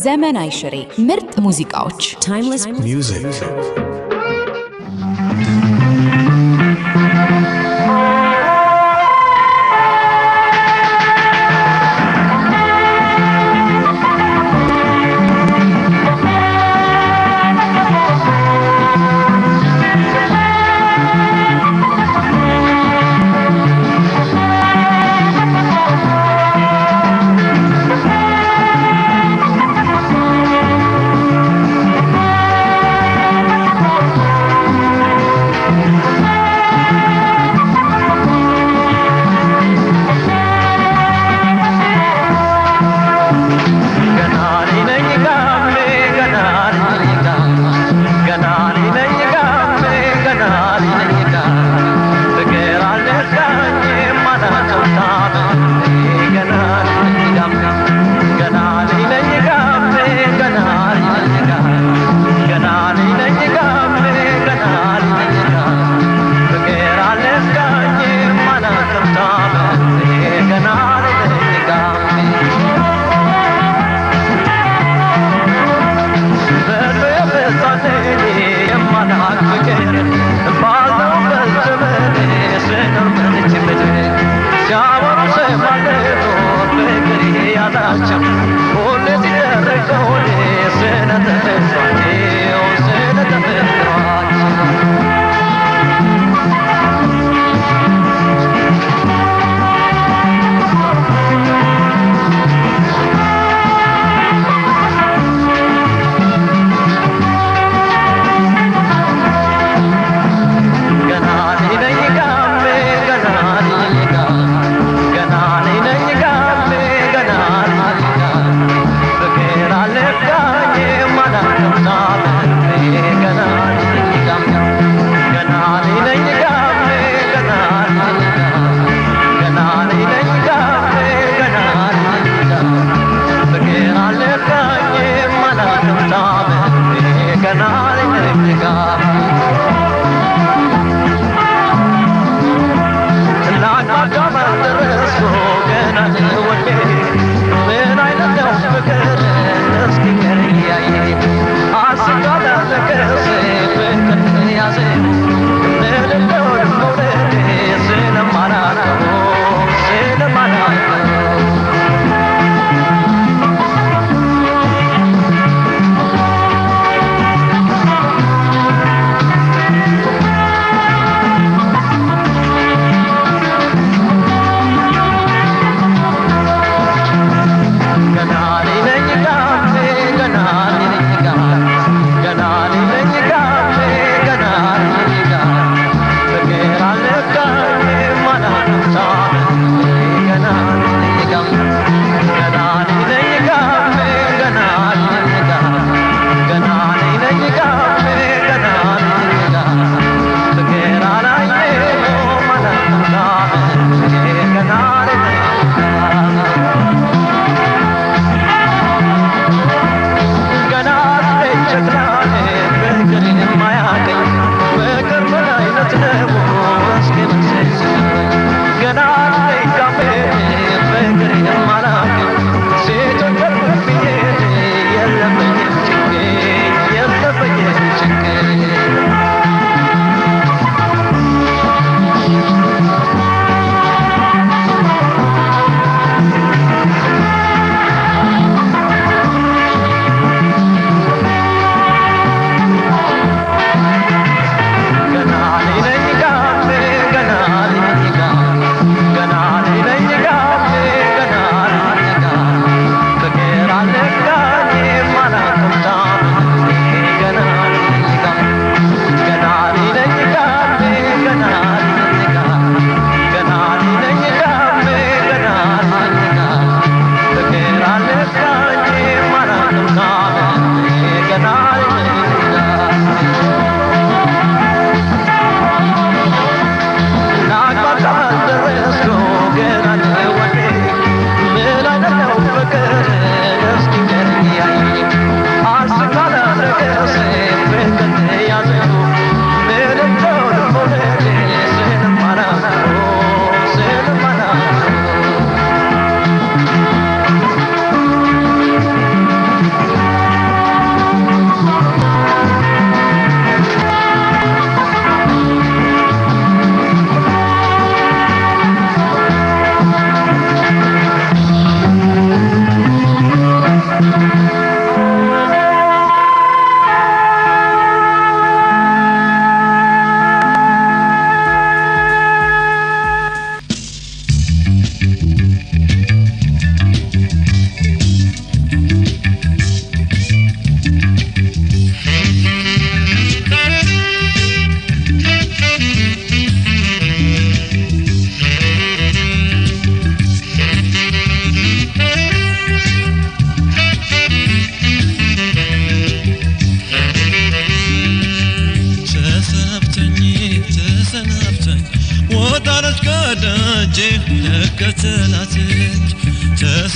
ዘመናዊ ሽሬ ምርጥ ሙዚቃዎች timeless music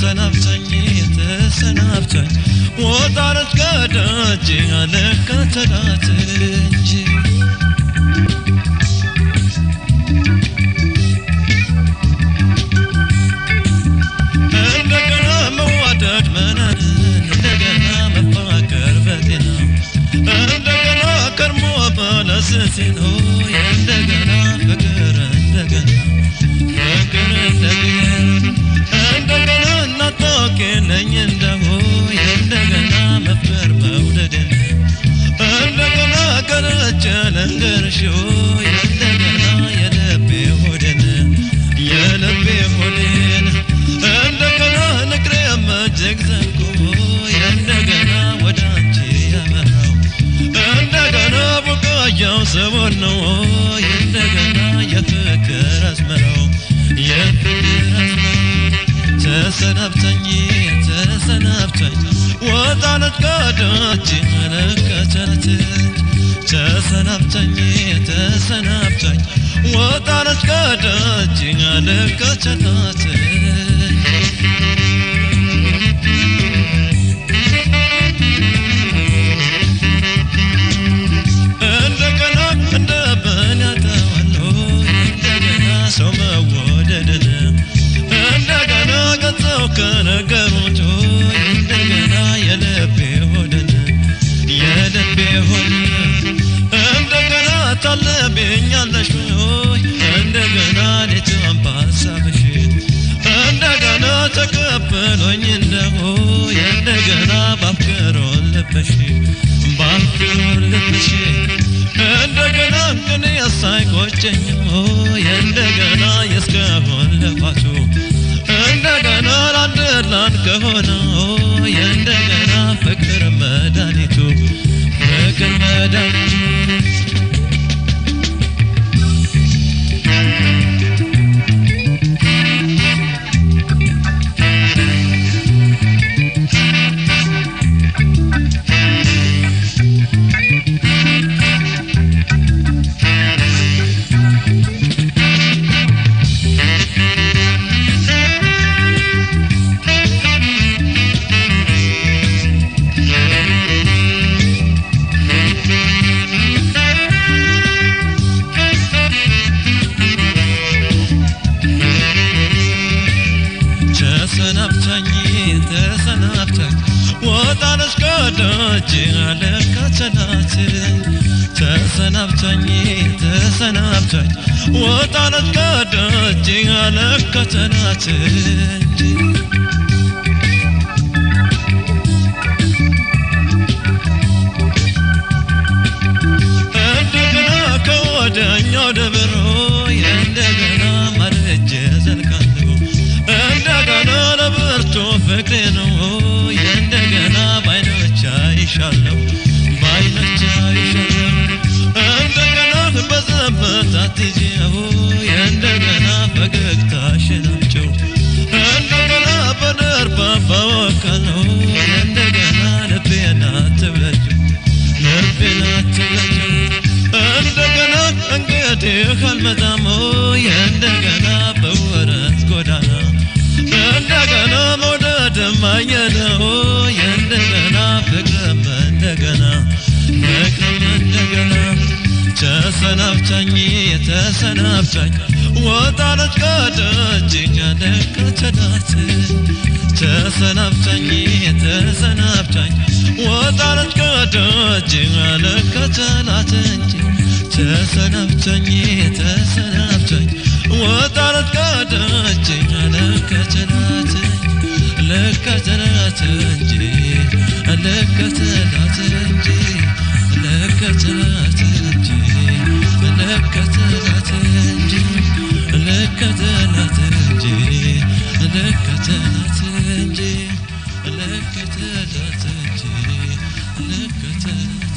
ተሰናብተኝ ተሰናብተኝ ወጣለት ከደጅ አለከተላት እንጂ እንደገና መዋደድ መናን እንደገና መፋቀር በጤና እንደገና ከርሞ በለስቲኖ እንደገና ፍቅር እንደገና ፍቅር እንደገና እናታውቂልኝ እንደሆ እንደገና መፍቀር መውደድን እንደገና ገለጨ ልንገርሽ እንደገና የልቤ ሆዴን እንደገና ንግሬ እጅግ ዘንቆ እንደገና ወደ አንቺ ያመራው እንደገና ቡቃያው ሰቦን ነው እንደገና የፍቅር አስመራው ተሰናብተኝ ተሰናብተኝ ወጣለት ከደጅ አለከተላት ተሰናብተኝ ተሰናብተኝ ወጣለት ከደጅ አለከተላት እንደገና እንደበን ያተዋለሁ እንደገና ሰው መወደድን እንደገና ገጸው ከነገሩት እንደገና የልቤ ሆድን እንደገና ታለብኛለሽ እንደገና ሌትም በሀሳብሽ እንደገና ተቀበሎኝ እንደሆ እንደገና ባፍቅሮ ልብሽ እንደገና ግን ያሳይቆጨኝ እንደገና የስከሆን ለፋቱ እንደገና ላንደላን ከሆነ እንደገና ፍቅር መድኃኒቱ ፍቅር መድኃኒቱ ተሰናብተኝ ወጣለት ከደጅ አለከተላት ተሰናብተኝ ተሰናብተኝ ወጣለት ከደጅ አለከተላት እንደገና ከወደኛው ደብሮ እንደገና ማለጀ ዘልቃለሁ እንደገና ለብርቱ ፍቅሬ ነው እንደገና ባይኖች አይሻለሁ እንደገና በዘበት አትይው እንደገና ፈገግታሽን አምጪው እንደገና በደርባ በወከለው እንደገና ልቤን አትብለጂው እንደገና እንግዲህ አልመጣም እንደገና በወረት ጎዳና እንደገና መውደድም አየነው እንደገና ፍቅርም እንደገና ተሰናብተኝ ተሰናብተኝ ወጣለት ከደጅ አለከተላት ተሰናብተኝ ተሰናብተኝ ወጣለት ከደጅ አለከተላት ተሰናብተኝ ተሰናብተኝ ወጣለት ከደጅ አለከተላት ለከተላት እንጂ ለከተላት እንጂ ለከተላት እንጂ ለከተላት እንጂ ለከተላት እንጂ ለከተላት እንጂ ለከተላት እንጂ ለከተላት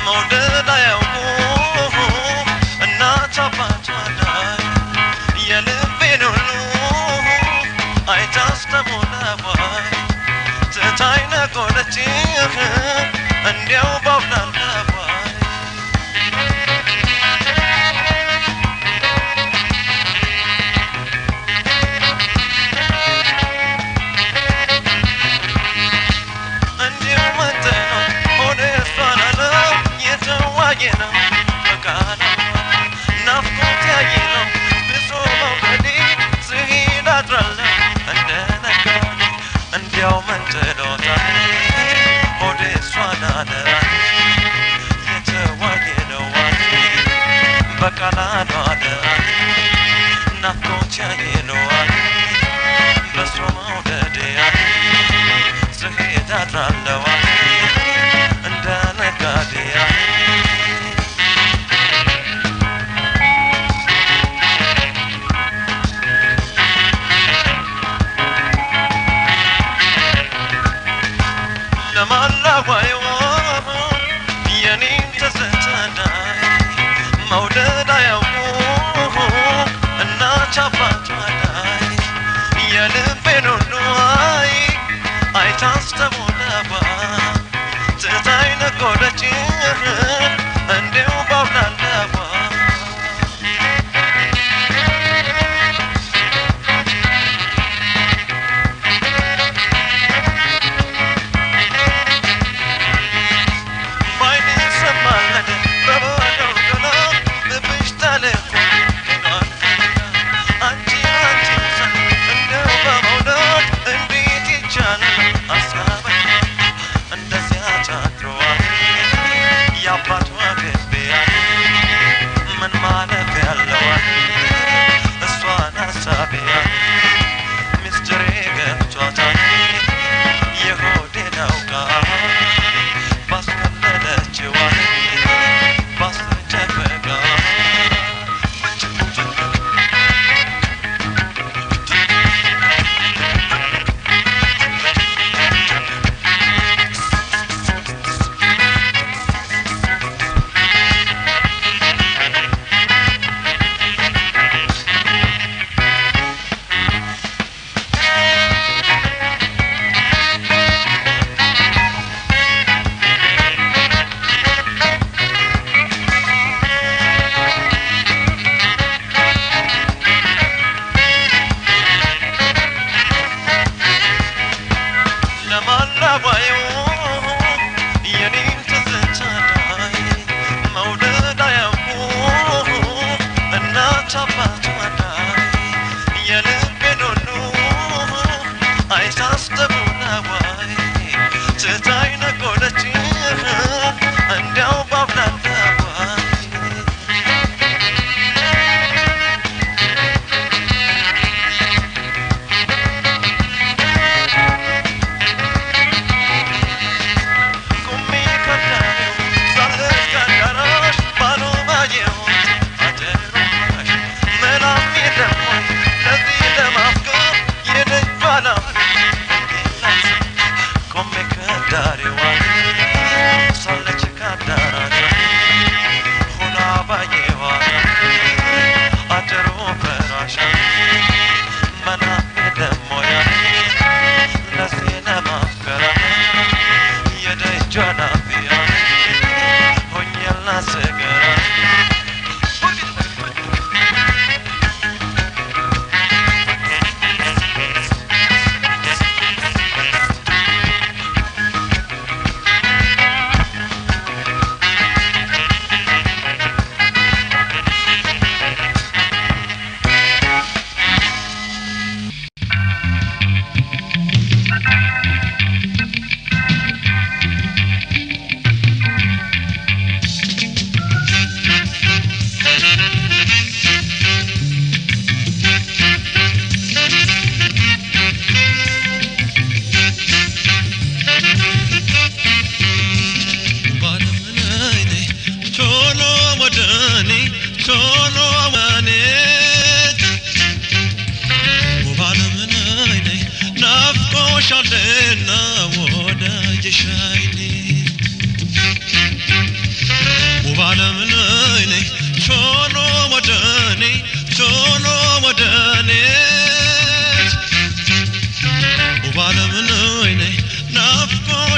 Mawdad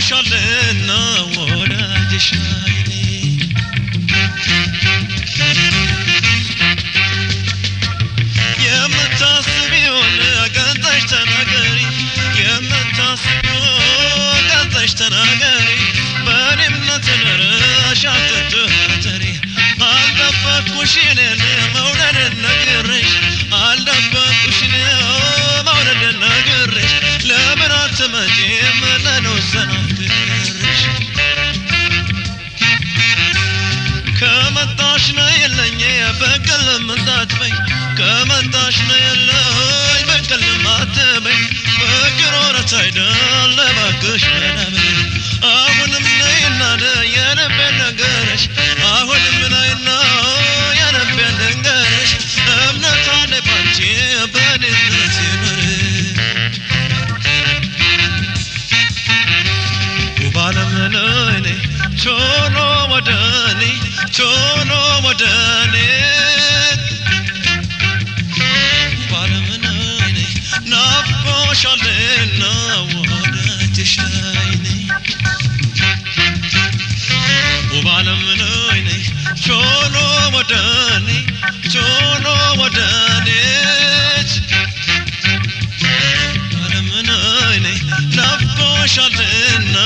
Shalena wadajish አልደበኩሽን መውደድን ነግሬሽ አልደበኩሽን መውደድን ነግሬሽ ለምን አትመጪም ለኖሰን አፍቅሬሽ ከመጣሽ ነው የለኝ በቀል ምንታትበኝ ከመጣሽ ነው የለኝ በቀል ማትበኝ ፍቅር ወረት አይደል እባክሽ በለበኝ አሁንም ነይና የልቤን ነገርሽ አሁንም ነይና የልቤን ነገርሽ እምነት አለኝ ባንቺ በእኔነት ይኖር ውብ ዓለም ነይ ነይ ቶሎ ወደ እኔ ቶሎ ወደ እኔ ውብ ዓለም ነይ ነይ ናፍቆሻልና ወደጅሽ ላይ ነይ ውብ ዓለም ነይ ነይ ቶሎ ወደ እኔ ቶሎ ወደ እኔ ዓለም ነይ ነይ ናፍቆሻልና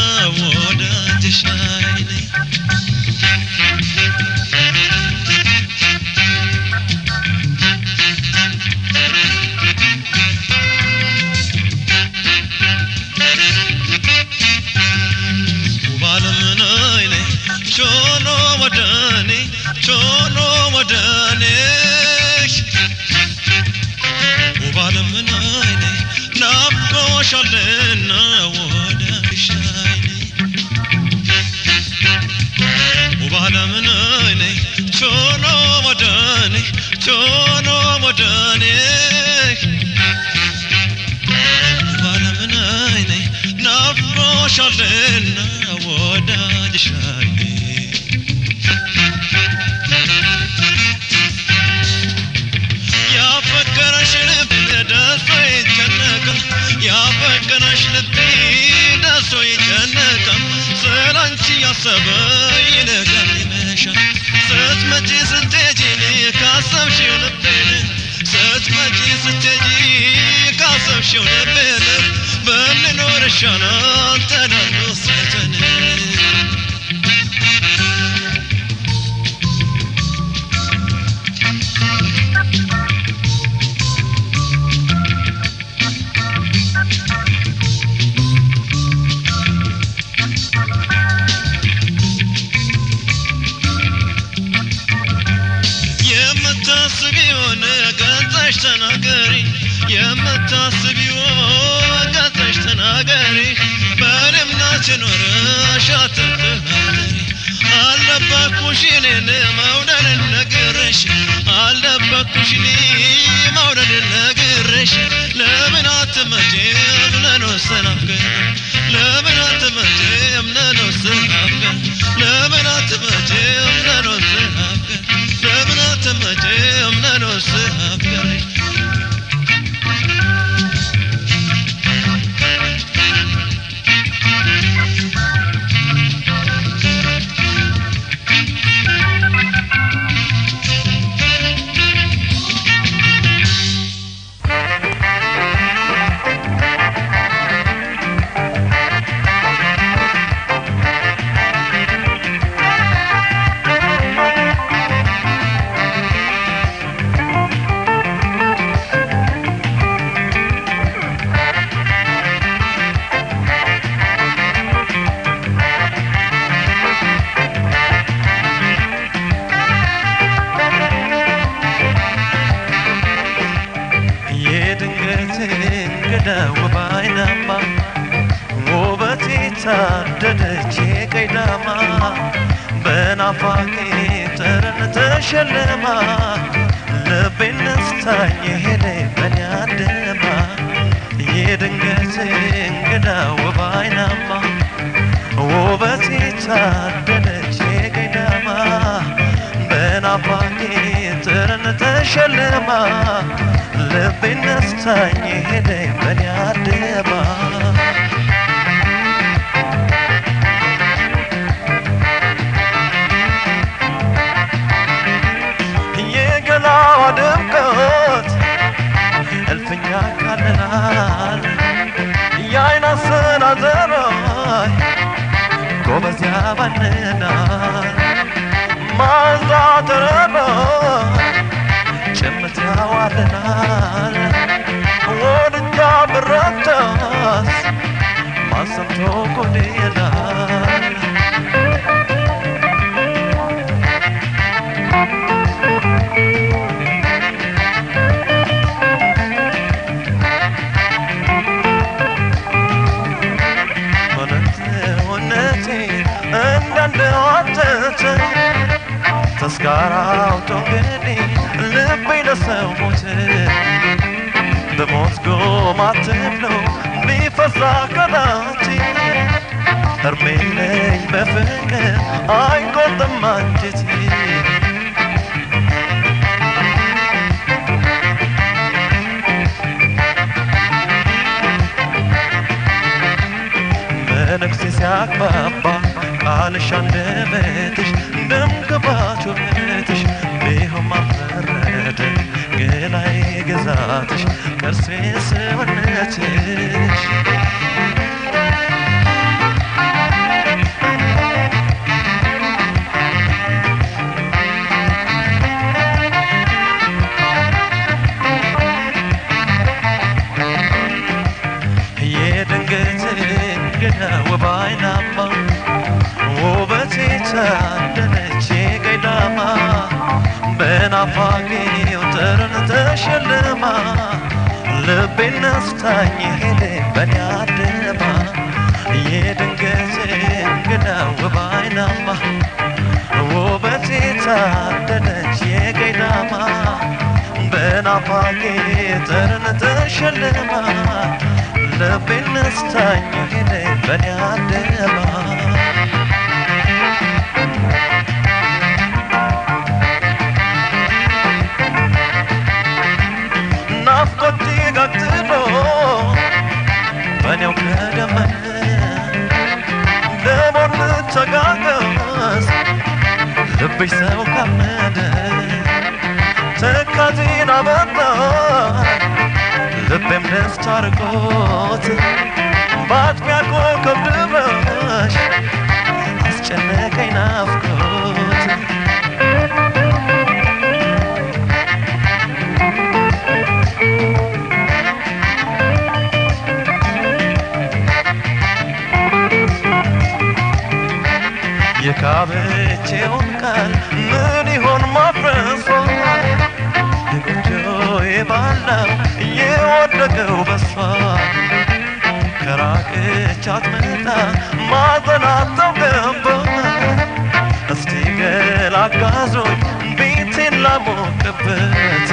ወደጅሽ ላይ ነይ ቶሎ ወደ እኔ ቶሎ ወደ እኔ ውብ ዓለም ነይ ነይ ናፍቆሻልና ወደጅሽ ላይ ነይ ውብ ዓለም ነይ ነይ ቶሎ ወደ እኔ ቶሎ ወደ እኔ ውብ ዓለም ነይ ነይ ናፍቆሻልና ወደጅሽ ላይ ነይ ያፈቀረሽ ልቤ ደርሶ ይጨነቃል ያፈቀረሽ ልቤ ደርሶ ይጨነቃል ስላንቺ ያሰበ ይነጋል ይመሻል ስትመጪ ስትሄጂ ካሰብሽው ልቤን ስትመጪ ስትሄጂ ካሰብሽው ልቤን ብንኖር ይሻላል ተናንሰን የምታስቢውን ገጽሽ ተናገሪ የምታስቢውን ገጽሽ ተናገሪ በእምነት ኖረሽ አትጠራጠሪ አልደበኩሽ እኔን መውደድን ነግሬሽ አልደበኩሽ እኔ መውደድን ነግሬሽ ለምን አትመጪም ለኖሰን አፍቅር ለምን አትመጪም ለኖሰን አፍቅር ለምን አትመጪም ለኖሰን አፍቅር ለምን አትመጪም ለኖሰን አፍቅር ታደደች ቀይዳማ በናፋቂ ጠረን ተሸልማ ልቤን ነስታኝ ሄደ በኔ አድማ የድንገት እንግዳ ውብ አይናማ ውበቴ ታደለች ቀይዳማ በናፋቂ ጠረን ተሸልማ ልቤን ነስታኝ ሄደ በኔ አድማ ድምቀት እልፍኛ ካለናል የአይን አሰናዘራይ ጎበዝ ያባንናል ማዛ ተረራ ተስካራው ቶንገኒ ልቤ ለሰው ሞት በሞት ጎማትብ ነው ቢፈሳ ከዳንቺ እርሜለኝ በፍቅር አይቆርጥም አንጀቴ መልእክት ሲያግባባ ቃልሽ አንደበትሽ ደም ግባቱ ቤትሽ ቢሆን ማፈረደ ገላይ ግዛትሽ ቅርሴ ሰውነትሽ ወባይናማ ውበቴ ታደለች ገዳማ በናፋቂው ጠረን ተሸልማ ልቤን ነስታኝ ሄደ በኔ አድማ የድንገት እንግዳ ወባይናማ ውበቴ ታደለች ገዳማ በናፋቂ ጠረን ተሸልማ ልቤን ነስታኝ ሄደ በኔ አድማ ናፍቆቴ ጋግሎ በኔው ከደመነ ደሞን ልተጋገዝ ልብሽ ሰው ካመደ ትካዜን አመጣ ልቤም ደስታ አርጎት በአጥቢያ ኮከብ ድረሽ አስጨነቀኝ ናፍቆት የካበቼውን ቃል ምን ይሆን ማፍረሷ የጎጆዬ ባላው የወደቀው በሷ ከራቀች አትመጣ ማዘናተው ገባ እስቲ ገላጋዞኝ ቤቴን ላሞቅበት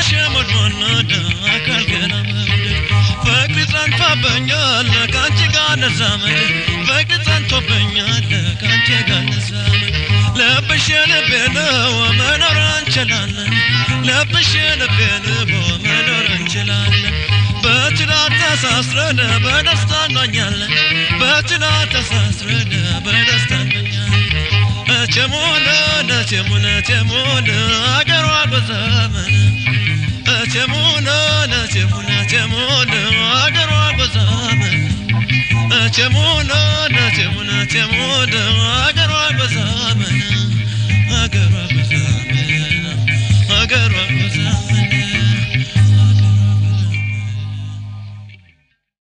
شمون ወናዳ ካልገና ፍቅር ጸንቶብኛል ካንቺ ጋር ለዘመድ ፍቅር ጸንቶብኛል ካንቺ ጋር ለዘመድ ልብሽ ልቤ ነው መኖር እንችላለን ልብሽ ልቤ ነው መኖር እንችላለን በትዳር ተሳስረን በደስታ እንኖኛለን በትዳር ተሳስረን በደስታ እንኖኛለን እቸሙነ አገሯ በዘመን እቸሙነ አገሯ በዘመን እቸሙነ አገሯ በዘመን አገሯ በዘመን አገሯ